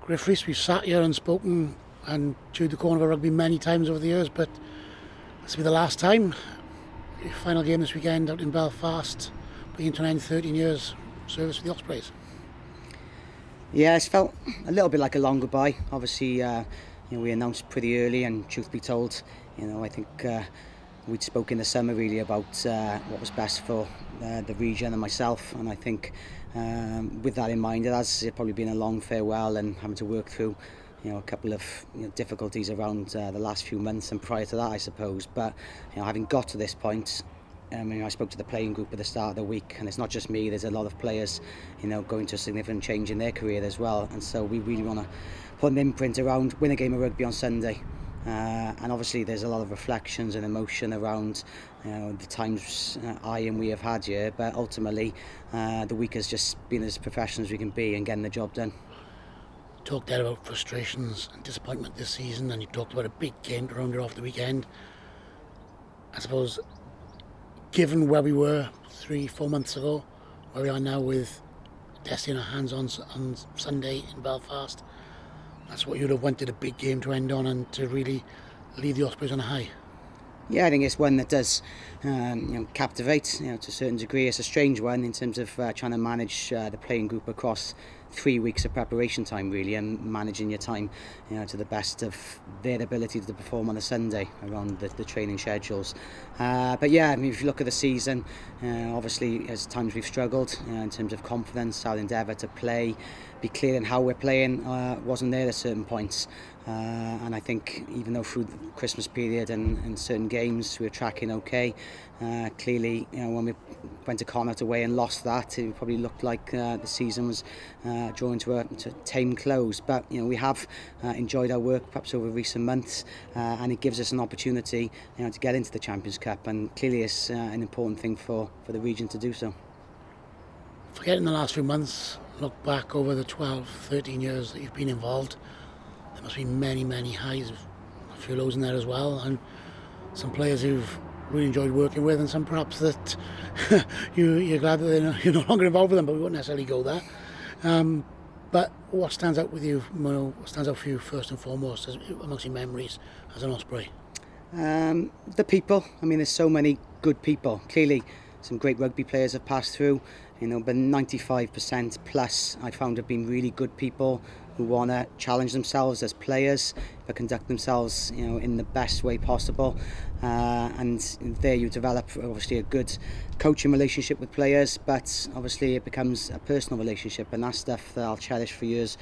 Gruff Rees, we've sat here and spoken and chewed the corner of rugby many times over the years, but this will be the last time. Your final game this weekend out in Belfast, bringing to an end 13 years service with the Ospreys. Yeah, it's felt a little bit like a long goodbye. Obviously, we announced pretty early, and truth be told, I think we'd spoke in the summer really about what was best for the region and myself, and I think with that in mind, it has probably been a long farewell and having to work through a couple of difficulties around the last few months and prior to that, I suppose. But having got to this point, I spoke to the playing group at the start of the week, and it's not just me. There's a lot of players, going to a significant change in their career as well, and so we really want to put an imprint around win a game of rugby on Sunday. And obviously there's a lot of reflections and emotion around the times I and we have had here, but ultimately the week has just been as professional as we can be and getting the job done. You talked there about frustrations and disappointment this season, and you talked about a big game to round it off the weekend. I suppose, given where we were 3-4 months ago, where we are now with destiny in our hands on Sunday in Belfast, that's what you'd have wanted a big game to end on and to really leave the Ospreys on a high. Yeah, I think it's one that does captivate to a certain degree. It's a strange one in terms of trying to manage the playing group across 3 weeks of preparation time really, and managing your time to the best of their ability to perform on a Sunday around the training schedules. But yeah, I mean, if you look at the season, obviously as times we've struggled in terms of confidence, our endeavour to play, be clear in how we're playing wasn't there at certain points. And I think even though through the Christmas period and certain games we were tracking okay, clearly when we went to Connacht away and lost that, it probably looked like the season was drawing to a tame close. But we have enjoyed our work perhaps over recent months, and it gives us an opportunity to get into the Champions Cup, and clearly it's an important thing for the region to do so. Forgetting the last few months, look back over the 12-13 years that you've been involved. There must be many highs, a few lows in there as well, and some players who've really enjoyed working with, and some perhaps that you're glad that you're no longer involved with them, but we won't necessarily go there. But what stands out with you, what stands out for you first and foremost amongst your memories as an Osprey? The people. I mean, there's so many good people. Clearly some great rugby players have passed through, but 95% plus I found have been really good people who want to challenge themselves as players, but conduct themselves in the best way possible. And there you develop obviously a good coaching relationship with players, but obviously it becomes a personal relationship, and that's stuff that I'll cherish for years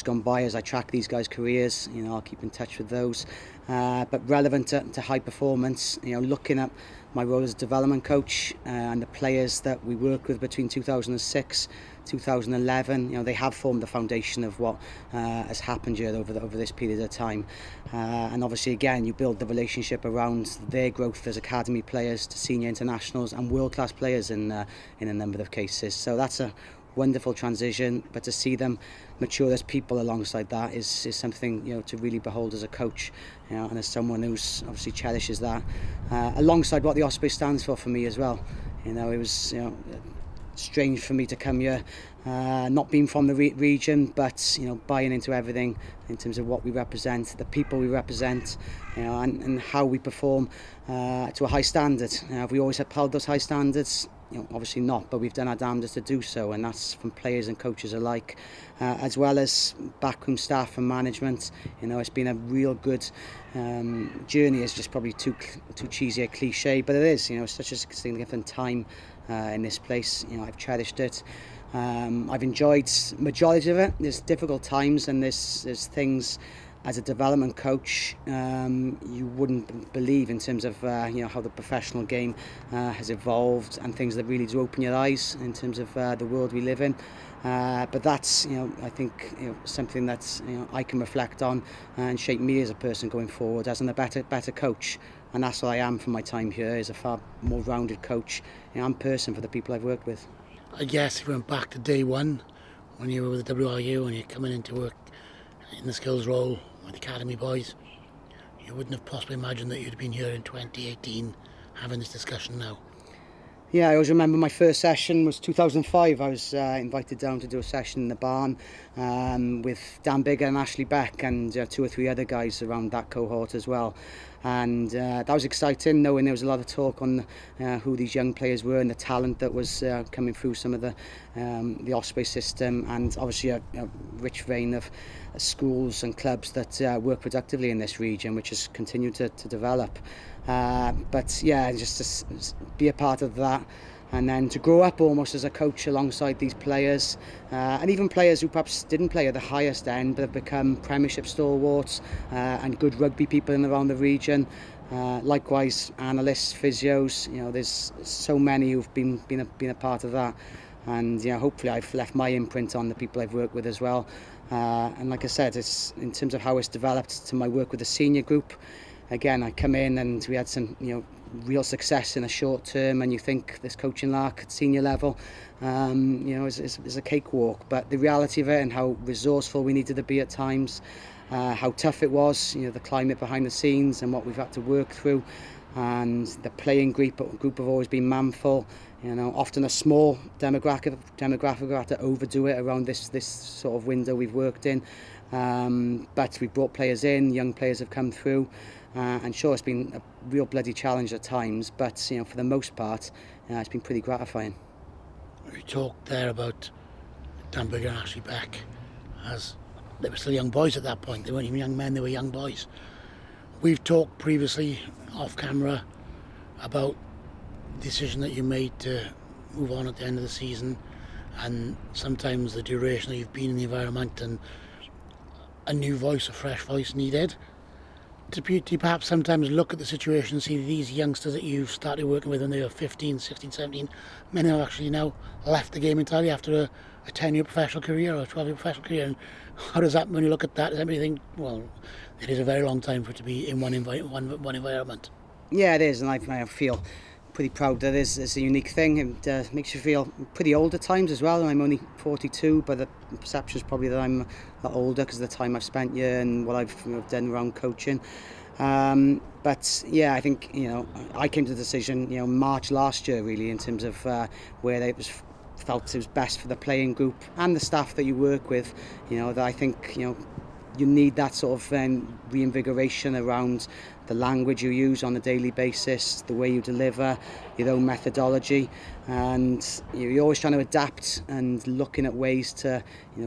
gone by as I track these guys' careers. I'll keep in touch with those. But relevant to high performance, looking at my role as a development coach and the players that we worked with between 2006 2011, they have formed the foundation of what has happened here over this period of time. And obviously again, you build the relationship around their growth as academy players to senior internationals and world-class players in a number of cases. So that's a wonderful transition, but to see them mature as people alongside that is something to really behold as a coach, and as someone who's obviously cherishes that alongside what the Osprey stands for me as well. It was strange for me to come here, not being from the region, but buying into everything in terms of what we represent, the people we represent, and how we perform to a high standard. Have we always upheld those high standards? Obviously not, but we've done our damnedest to do so, and that's from players and coaches alike, as well as backroom staff and management. It's been a real good journey. It's just probably too cheesy a cliche, but it is. It's such a significant time in this place. I've cherished it. I've enjoyed majority of it. There's difficult times, and there's things as a development coach you wouldn't believe in terms of how the professional game has evolved, and things that really do open your eyes in terms of the world we live in. But that's I think something that I can reflect on and shape me as a person going forward as a better coach. And that's what I am from my time here, is a far more rounded coach and person for the people I've worked with. I guess if you went back to day one when you were with the WRU and you're coming into work in the skills role with the academy boys, you wouldn't have possibly imagined that you'd been here in 2018 having this discussion now. Yeah, I always remember my first session was 2005. I was invited down to do a session in the barn with Dan Bigger and Ashley Beck and 2 or 3 other guys around that cohort as well. And that was exciting, knowing there was a lot of talk on who these young players were and the talent that was coming through some of the Ospreys system, and obviously a rich vein of schools and clubs that work productively in this region, which has continued to develop. But yeah, just to be a part of that, and then to grow up almost as a coach alongside these players, and even players who perhaps didn't play at the highest end but have become Premiership stalwarts and good rugby people in and around the region. Likewise, analysts, physios, there's so many who've been a part of that, and hopefully I've left my imprint on the people I've worked with as well. And like I said, it's in terms of how it's developed to my work with the senior group. Again, I come in and we had some, real success in the short term, and you think this coaching lark at senior level, is a cakewalk. But the reality of it and how resourceful we needed to be at times, how tough it was, the climate behind the scenes and what we've had to work through, and the playing group have always been manful. Often a small demographic have had to overdo it around this sort of window we've worked in. But we've brought players in, young players have come through, and sure, it's been a real bloody challenge at times, but for the most part, it's been pretty gratifying. We talked there about Dan Bigger and Ashley Beck, as they were still young boys at that point. They weren't even young men, they were young boys. We've talked previously off camera about the decision that you made to move on at the end of the season, and sometimes the duration that you've been in the environment, and a new voice, a fresh voice needed. Do you perhaps sometimes look at the situation and see these youngsters that you've started working with when they were 15, 16, 17, many have actually now left the game entirely after a 10-year professional career or a 12-year professional career? And how does that, when you look at that, does anybody think, well, it is a very long time for it to be in one environment? Yeah, it is, and I feel pretty proud that it's a unique thing. It makes you feel pretty old at times as well. I'm only 42, but the perception is probably that I'm a lot older because of the time I've spent here and what I've done around coaching. But yeah, I think I came to the decision March last year really, in terms of where it was felt it was best for the playing group and the staff that you work with. That I think you need that sort of reinvigoration around the language you use on a daily basis, the way you deliver, your own methodology, and you're always trying to adapt and looking at ways to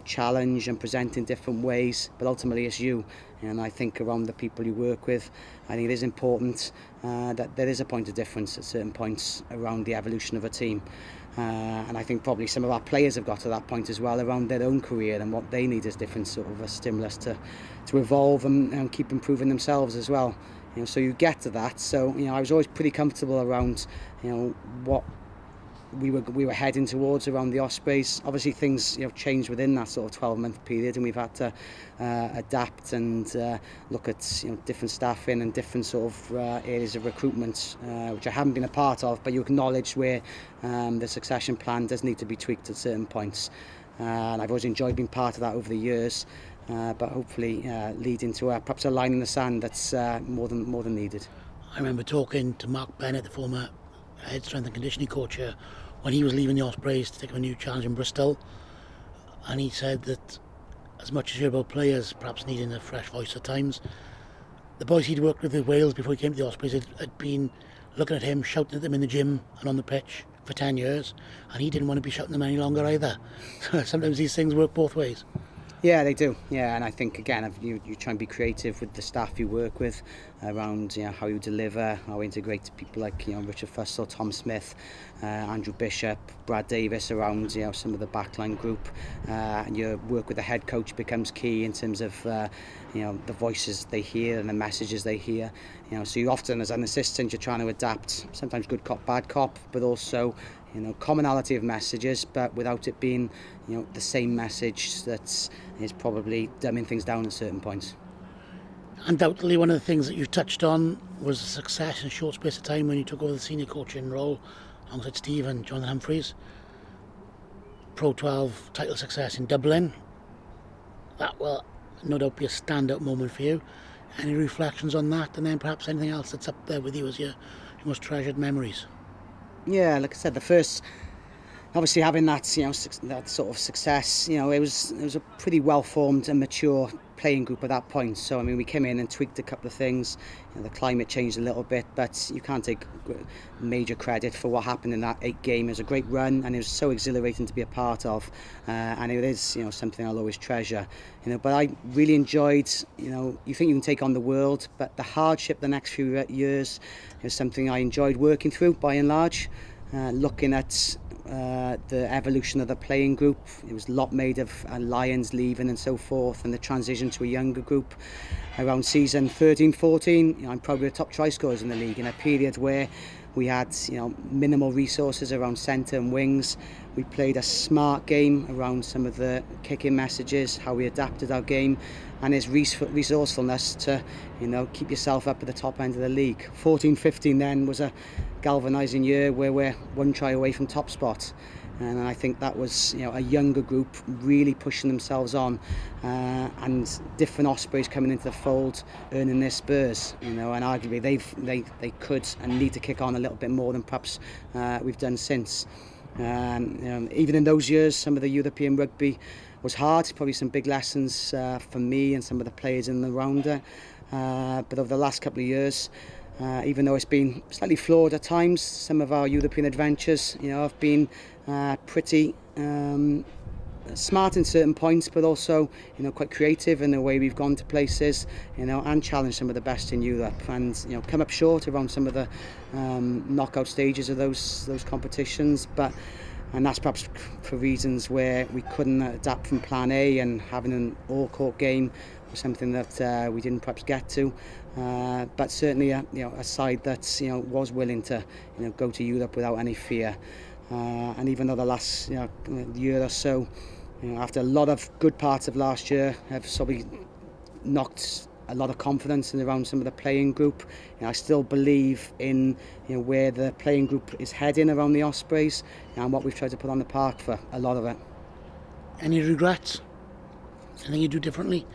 challenge and present in different ways, but ultimately it's you. And I think around the people you work with, I think it is important that there is a point of difference at certain points around the evolution of a team. And I think probably some of our players have got to that point as well around their own career and what they need as different sort of a stimulus to evolve and keep improving themselves as well. So you get to that. So I was always pretty comfortable around what we were heading towards around the Ospreys. Obviously things changed within that sort of 12-month period, and we've had to adapt and look at different staffing and different sort of areas of recruitment, which I haven't been a part of, but you acknowledge where the succession plan does need to be tweaked at certain points, and I've always enjoyed being part of that over the years, but hopefully leading to perhaps a line in the sand that's more than needed. I remember talking to Mark Bennett, the former head strength and conditioning coach here, when he was leaving the Ospreys to take up a new challenge in Bristol, and he said that as much as you're about players perhaps needing a fresh voice at times, the boys he'd worked with Wales before he came to the Ospreys had been looking at him, shouting at them in the gym and on the pitch for 10 years, and he didn't want to be shouting them any longer either. So sometimes these things work both ways. Yeah, they do. Yeah, and I think again, you try and be creative with the staff you work with around how you deliver, how you integrate people like Richard Fussell, Tom Smith, Andrew Bishop, Brad Davis around some of the backline group, and your work with the head coach becomes key in terms of the voices they hear and the messages they hear. So you often, as an assistant, you're trying to adapt. Sometimes good cop, bad cop, but also commonality of messages, but without it being the same message that is probably dumbing things down at certain points. Undoubtedly, one of the things that you touched on was the success in a short space of time when you took over the senior coaching role alongside Steve and Jonathan Humphreys. Pro 12 title success in Dublin. That will no doubt be a standout moment for you. Any reflections on that, and then perhaps anything else that's up there with you as your most treasured memories? Yeah, like I said, the first, obviously having that, that sort of success, it was a pretty well formed and mature playing group at that point. So I mean, we came in and tweaked a couple of things. The climate changed a little bit, but you can't take major credit for what happened in that 8 game. It was a great run, and it was so exhilarating to be a part of, and it is something I'll always treasure. But I really enjoyed. You think you can take on the world, but the hardship the next few years is something I enjoyed working through by and large. Looking at the evolution of the playing group. It was a lot made of Lions leaving and so forth, and the transition to a younger group around season 13-14. I'm probably the top try scorers in the league in a period where we had minimal resources around centre and wings. We played a smart game around some of the kicking messages, how we adapted our game, and his resourcefulness to keep yourself up at the top end of the league. 14-15 then was a galvanising year where we're 1 try away from top spot, and I think that was a younger group really pushing themselves on, and different Ospreys coming into the fold, earning their spurs, and arguably they could and need to kick on a little bit more than perhaps we've done since. Even in those years, some of the European rugby was hard, probably some big lessons for me and some of the players in the rounder, but over the last couple of years, even though it's been slightly flawed at times, some of our European adventures have been pretty smart in certain points, but also quite creative in the way we've gone to places, and challenged some of the best in Europe, and come up short around some of the knockout stages of those competitions, and that's perhaps for reasons where we couldn't adapt from plan A, and having an all-court game was something that we didn't perhaps get to, but certainly a side that was willing to go to Europe without any fear, and even though the last year or so, after a lot of good parts of last year have probably knocked a lot of confidence in around some of the playing group, I still believe in where the playing group is heading around the Ospreys and what we've tried to put on the park for a lot of it. Any regrets? Anything you do differently?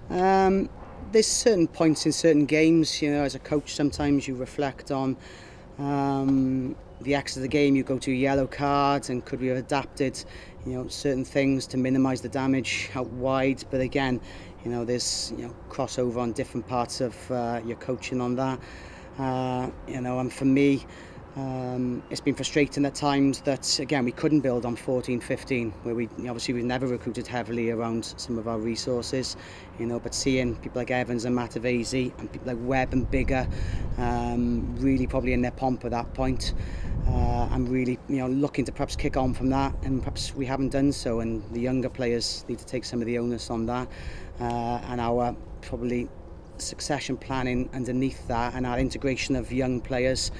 There's certain points in certain games, as a coach sometimes you reflect on the exit of the game, you go to a yellow card, and could we have adapted certain things to minimise the damage out wide, but again there's crossover on different parts of your coaching on that, and for me it's been frustrating at times that again we couldn't build on 14-15, where we've never recruited heavily around some of our resources, but seeing people like Evans and Matavesi and people like Webb and Bigger really probably in their pomp at that point, I'm really looking to perhaps kick on from that, and perhaps we haven't done so, and the younger players need to take some of the onus on that, and our probably succession planning underneath that, and our integration of young players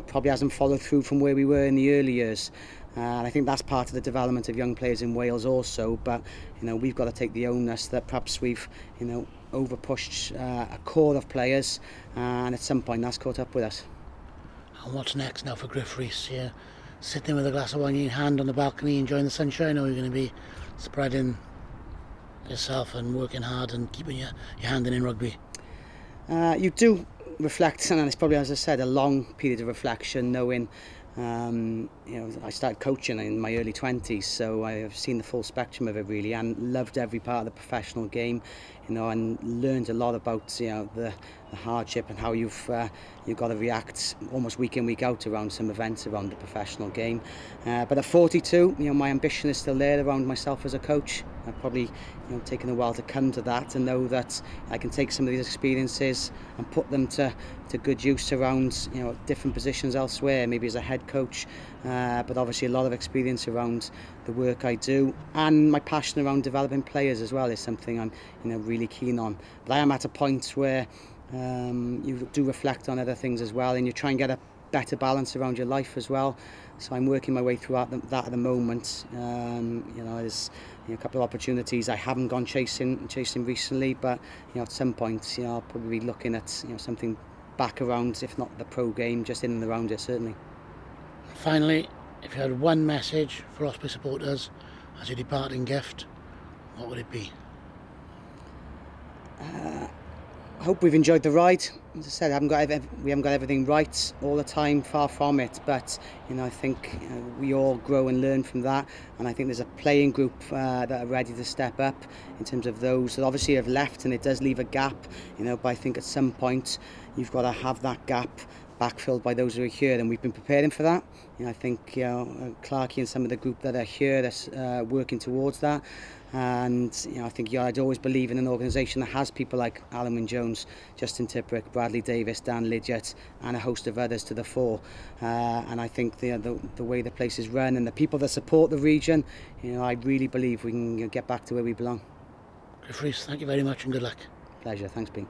probably hasn't followed through from where we were in the early years, and I think that's part of the development of young players in Wales also, but we've got to take the onus that perhaps we've over pushed a core of players, and at some point that's caught up with us. And what's next now for Gruff Rees? You're sitting with a glass of wine in your hand on the balcony enjoying the sunshine, or you're going to be spreading yourself and working hard and keeping your hand in rugby? You do reflect, and it's probably, as I said, a long period of reflection, knowing I started coaching in my early 20s, so I have seen the full spectrum of it really, and loved every part of the professional game, and learned a lot about the hardship and how you've got to react almost week in week out around some events around the professional game. But at 42, my ambition is still there around myself as a coach. I've probably taken a while to come to that, and know that I can take some of these experiences and put them to good use around different positions elsewhere, maybe as a head coach, but obviously a lot of experience around the work I do, and my passion around developing players as well is something I'm really keen on. But I am at a point where you do reflect on other things as well, and you try and get a better balance around your life as well. So I'm working my way through that at the moment. There's a couple of opportunities I haven't gone chasing recently, but at some point I'll probably be looking at something back around, if not the pro game, just in and around it certainly. Finally, if you had one message for Osprey supporters as your departing gift, what would it be? hope we've enjoyed the ride. As I said, we haven't got everything right all the time, far from it, but I think we all grow and learn from that, and I think there's a playing group that are ready to step up in terms of those that obviously have left, and it does leave a gap, but I think at some point you've got to have that gap backfilled by those who are here, and we've been preparing for that. I think Clarkey and some of the group that are here are working towards that. And I think I'd always believe in an organisation that has people like Alan Wynne-Jones, Justin Tipuric, Bradley Davis, Dan Lidgett, and a host of others to the fore. And I think the way the place is run and the people that support the region, I really believe we can get back to where we belong. Gruff Rees, thank you very much and good luck. Pleasure, thanks, Pete.